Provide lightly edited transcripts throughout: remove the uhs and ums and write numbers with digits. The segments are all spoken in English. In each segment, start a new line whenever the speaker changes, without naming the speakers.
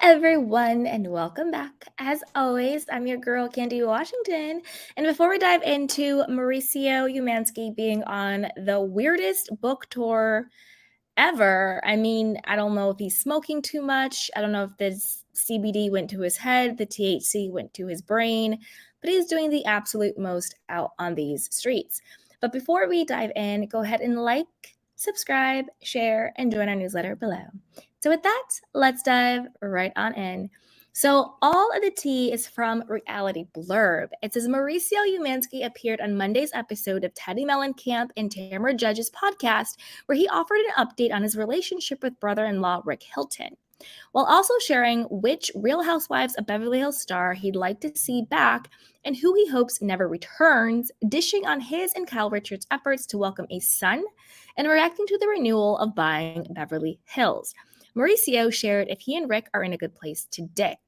everyone, and welcome back. As always, I'm your girl, Candy Washington. And before we dive into Mauricio Umansky being on the weirdest book tour ever, I don't know if he's smoking too much. I don't know if this CBD went to his head, the THC went to his brain, but he's doing the absolute most out on these streets. But before we dive in, go ahead and like, subscribe, share, and join our newsletter below. So with that, let's dive right on in. So all of the tea is from Reality Blurb. It says Mauricio Umansky appeared on Monday's episode of Teddy Mellencamp and Tamara Judge's podcast, where he offered an update on his relationship with brother-in-law Rick Hilton, while also sharing which Real Housewives of Beverly Hills star he'd like to see back and who he hopes never returns, dishing on his and Kyle Richards' efforts to welcome a son and reacting to the renewal of buying Beverly Hills. Mauricio shared if he and Rick are in a good place today.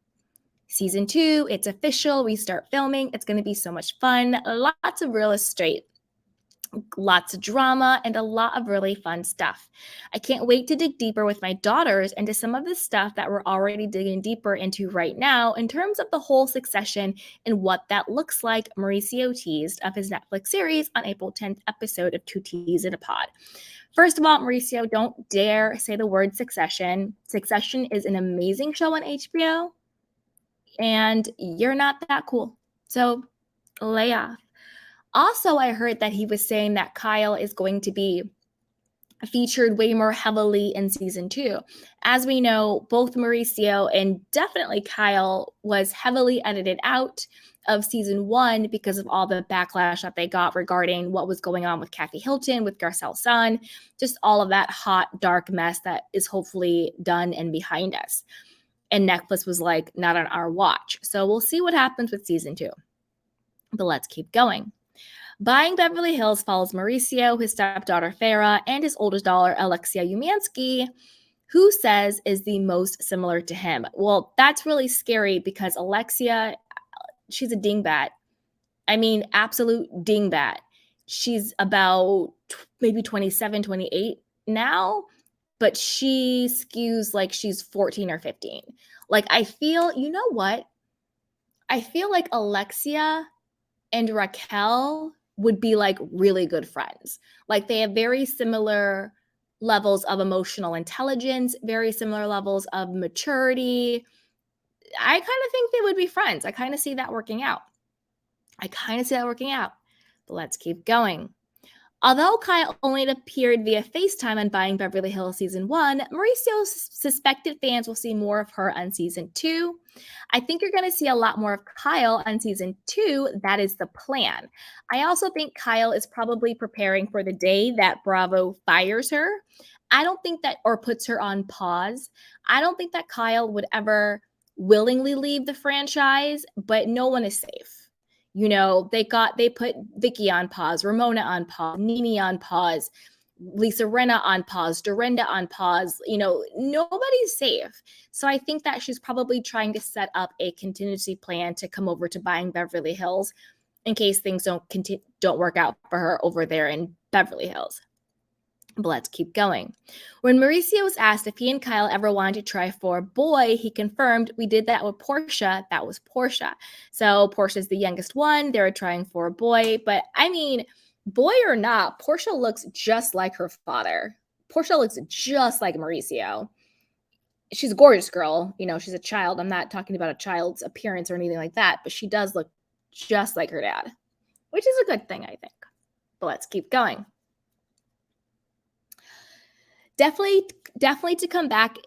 Season 2, it's official. We start filming. It's going to be so much fun. Lots of real estate, lots of drama, and a lot of really fun stuff. I can't wait to dig deeper with my daughters into some of the stuff that we're already digging deeper into right now in terms of the whole succession and what that looks like, Mauricio teased of his Netflix series on April 10th episode of Two Teas in a Pod. First of all, Mauricio, don't dare say the word Succession. Succession is an amazing show on HBO, and you're not that cool. So lay off. Also, I heard that he was saying that Kyle is going to be featured way more heavily in season 2. As we know, both Mauricio and definitely Kyle was heavily edited out of season 1 because of all the backlash that they got regarding what was going on with Kathy Hilton, with Garcelle's son, just all of that hot, dark mess that is hopefully done and behind us. And Netflix was like, not on our watch. So we'll see what happens with season 2. But let's keep going. Buying Beverly Hills follows Mauricio, his stepdaughter Farrah, and his oldest daughter Alexia Umansky, who says is the most similar to him. Well, that's really scary because Alexia, she's a dingbat. Absolute dingbat. She's about maybe 27, 28 now, but she skews like she's 14 or 15. Like, you know what? I feel like Alexia and Raquel would be like really good friends. Like, they have very similar levels of emotional intelligence, very similar levels of maturity. I kind of think they would be friends. I kind of see that working out. But let's keep going. Although Kyle only appeared via FaceTime on Buying Beverly Hills Season 1, Mauricio suspected fans will see more of her on Season 2. I think you're going to see a lot more of Kyle on Season 2. That is the plan. I also think Kyle is probably preparing for the day that Bravo fires her. I don't think that, or puts her on pause. I don't think that Kyle would ever willingly leave the franchise, but no one is safe. You know, they put Vicky on pause, Ramona on pause, Nene on pause, Lisa Rinna on pause, Dorinda on pause. You know, nobody's safe. So I think that she's probably trying to set up a contingency plan to come over to Buying Beverly Hills in case things don't work out for her over there in Beverly Hills. But let's keep going. When Mauricio was asked if he and Kyle ever wanted to try for a boy, he confirmed, "We did that with Portia. That was Portia." So Portia's the youngest one. They were trying for a boy. But boy or not, Portia looks just like her father. Portia looks just like Mauricio. She's a gorgeous girl. You know, she's a child. I'm not talking about a child's appearance or anything like that. But she does look just like her dad, which is a good thing, I think. But let's keep going. Definitely to come back.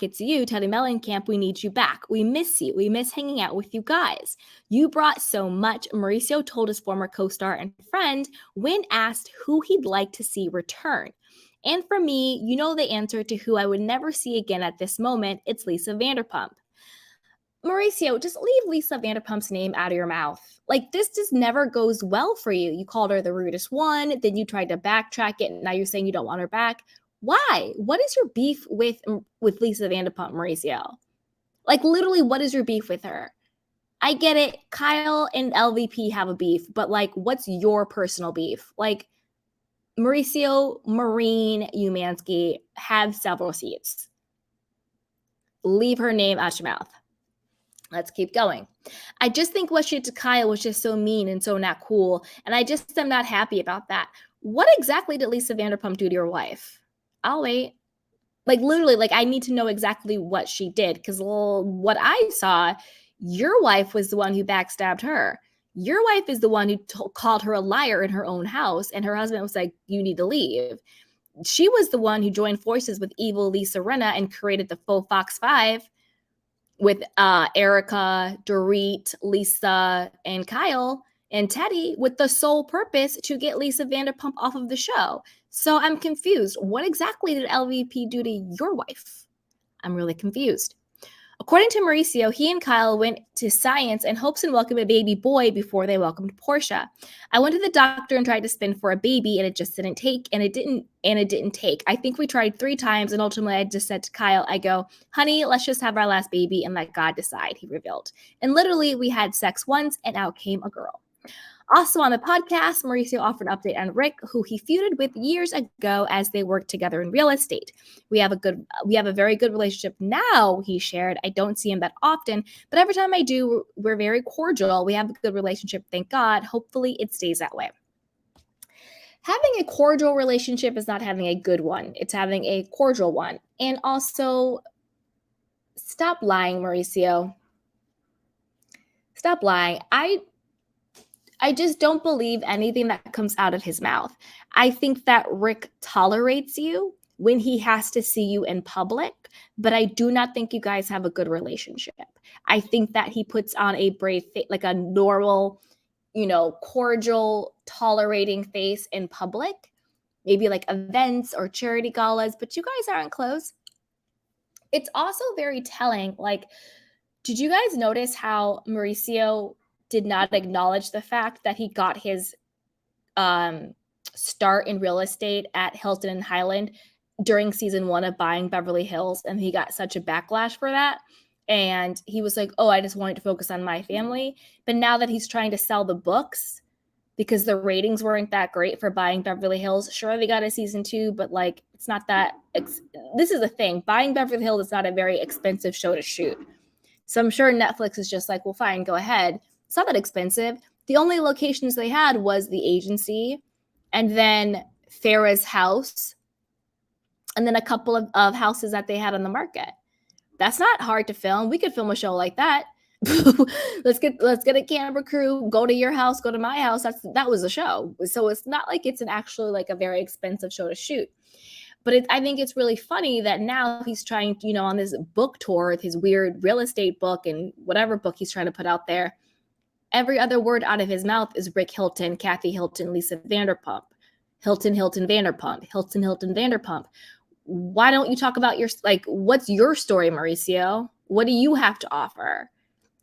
It's you, Teddy Mellencamp. We need you back. We miss you. We miss hanging out with you guys. You brought so much, Mauricio told his former co-star and friend when asked who he'd like to see return. And for me, you know the answer to who I would never see again at this moment. It's Lisa Vanderpump. Mauricio, just leave Lisa Vanderpump's name out of your mouth. Like, this just never goes well for you. You called her the rudest one, then you tried to backtrack it, and now you're saying you don't want her back. Why? What is your beef with Lisa Vanderpump, Mauricio? Like, literally, what is your beef with her? I get it. Kyle and LVP have a beef, but like, what's your personal beef? Like, Mauricio, Maureen, Umansky have several seats. Leave her name out your mouth. Let's keep going. I just think what she did to Kyle was just so mean and so not cool. And I just am not happy about that. What exactly did Lisa Vanderpump do to your wife? I'll wait. Like, literally, like, I need to know exactly what she did. Because what I saw, your wife was the one who backstabbed her. Your wife is the one who called her a liar in her own house. And her husband was like, you need to leave. She was the one who joined forces with evil Lisa Rinna and created the faux Fox 5 with Erica, Dorit, Lisa, and Kyle and Teddy with the sole purpose to get Lisa Vanderpump off of the show. So I'm confused. What exactly did LVP do to your wife? I'm really confused. According to Mauricio, he and Kyle went to science in hopes and welcome a baby boy before they welcomed Portia. I went to the doctor and tried to spin for a baby, and it just didn't take, and it didn't take. I think we tried 3 times, and ultimately I just said to Kyle, I go, honey, let's just have our last baby and let God decide, he revealed. And literally, we had sex once, and out came a girl. Also on the podcast, Mauricio offered an update on Rick, who he feuded with years ago as they worked together in real estate. We have a very good relationship now, he shared. I don't see him that often, but every time I do, we're very cordial. We have a good relationship, thank God. Hopefully it stays that way. Having a cordial relationship is not having a good one. It's having a cordial one. And also, stop lying, Mauricio. Stop lying. I just don't believe anything that comes out of his mouth. I think that Rick tolerates you when he has to see you in public, but I do not think you guys have a good relationship. I think that he puts on a brave face, like a normal, cordial, tolerating face in public, maybe like events or charity galas, but you guys aren't close. It's also very telling. Like, did you guys notice how Mauricio did not acknowledge the fact that he got his start in real estate at Hilton and Highland during season 1 of Buying Beverly Hills, and he got such a backlash for that. And he was like, oh, I just wanted to focus on my family. But now that he's trying to sell the books because the ratings weren't that great for Buying Beverly Hills, sure, they got a season 2, but like, it's not that. This is the thing. Buying Beverly Hills is not a very expensive show to shoot. So I'm sure Netflix is just like, well, fine, go ahead. It's not that expensive. The only locations they had was the agency and then Farrah's house and then a couple of houses that they had on the market. That's not hard to film. We could film a show like that. let's get a camera crew, go to your house, go to my house. That was a show. So it's not like it's actually like a very expensive show to shoot. But I think it's really funny that now he's trying, on this book tour with his weird real estate book and whatever book he's trying to put out there. Every other word out of his mouth is Rick Hilton, Kathy Hilton, Lisa Vanderpump, Hilton Vanderpump, Hilton Vanderpump. Why don't you talk about what's your story, Mauricio? What do you have to offer?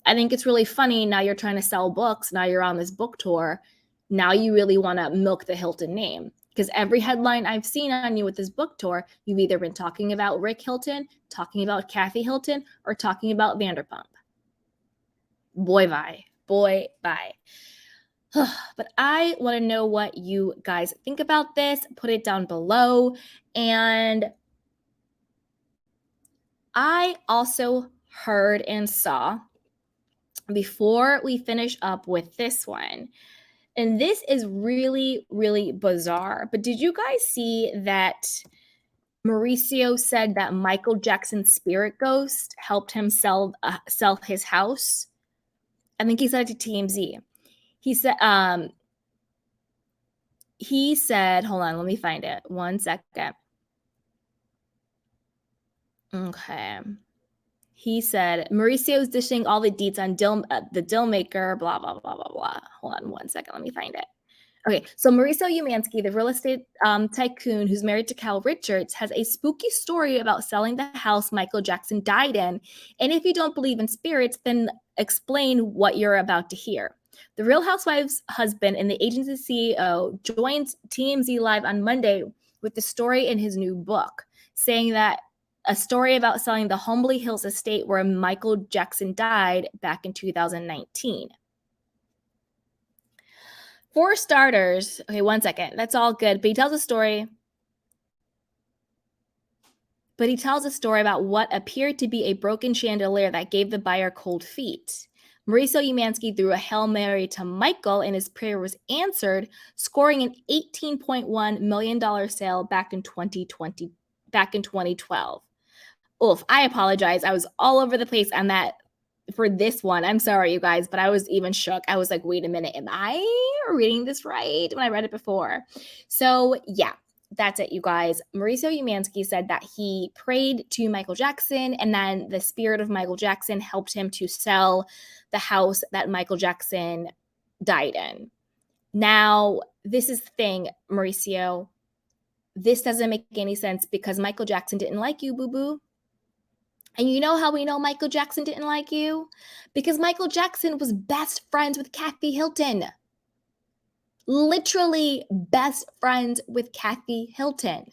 I think it's really funny. Now you're trying to sell books. Now you're on this book tour. Now you really want to milk the Hilton name. Because every headline I've seen on you with this book tour, you've either been talking about Rick Hilton, talking about Kathy Hilton, or talking about Vanderpump. Boy, bye. But I want to know what you guys think about this. Put it down below. And I also heard and saw, before we finish up with this one, and this is really, really bizarre, but did you guys see that Mauricio said that Michael Jackson's spirit ghost helped him sell his house? I think he said it to TMZ. He said, hold on, let me find it. 1 second. Okay. He said, Mauricio's dishing all the deets on the deal maker, blah, blah, blah, blah, blah. Hold on 1 second. Let me find it. Okay, so Mauricio Umansky, the real estate tycoon who's married to Cal Richards, has a spooky story about selling the house Michael Jackson died in. And if you don't believe in spirits, then explain what you're about to hear. The Real Housewives husband and the agency's CEO joined TMZ Live on Monday with the story in his new book, saying that a story about selling the Homely Hills estate where Michael Jackson died back in 2019. For starters, okay, 1 second. That's all good. But he tells a story. but he tells a story about what appeared to be a broken chandelier that gave the buyer cold feet. Mauricio Umansky threw a Hail Mary to Michael, and his prayer was answered, scoring an $18.1 million sale back in 2012. Oof, I apologize. I was all over the place on that for this one. I'm sorry, you guys, but I was even shook. I was like, wait a minute, am I reading this right when I read it before? So, yeah, that's it, you guys. Mauricio Umansky said that he prayed to Michael Jackson, and then the spirit of Michael Jackson helped him to sell the house that Michael Jackson died in. Now, this is the thing, Mauricio. This doesn't make any sense because Michael Jackson didn't like you, boo-boo. And you know how we know Michael Jackson didn't like you? Because Michael Jackson was best friends with Kathy Hilton. Literally best friends with Kathy Hilton.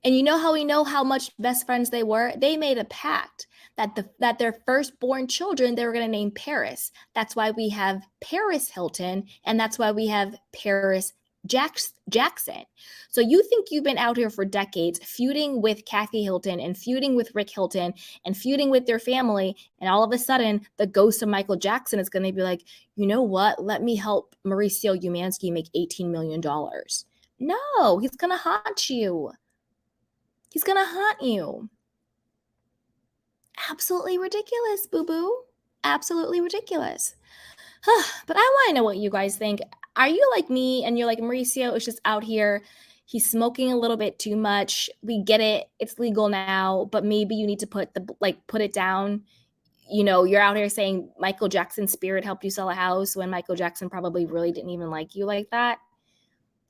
And you know how we know how much best friends they were? They made a pact that their firstborn children, they were going to name Paris. That's why we have Paris Hilton, and that's why we have Paris Jackson. So you think you've been out here for decades feuding with Kathy Hilton and feuding with Rick Hilton and feuding with their family, and all of a sudden the ghost of Michael Jackson is going to be like, you know what? Let me help Mauricio Umansky make $18 million. No, he's going to haunt you. He's going to haunt you. Absolutely ridiculous, boo-boo. Absolutely ridiculous. But I want to know what you guys think. Are you like me and you're like, Mauricio is just out here. He's smoking a little bit too much. We get it. It's legal now, but maybe you need to put it down. You know, you're out here saying Michael Jackson's spirit helped you sell a house when Michael Jackson probably really didn't even like you like that.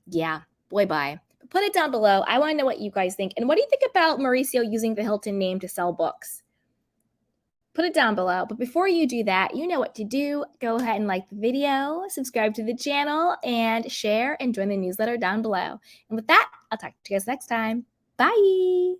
Yeah, boy, bye. Put it down below. I want to know what you guys think. And what do you think about Mauricio using the Hilton name to sell books? Put it down below. But before you do that, you know what to do. Go ahead and like the video, subscribe to the channel, and share and join the newsletter down below. And with that, I'll talk to you guys next time. Bye.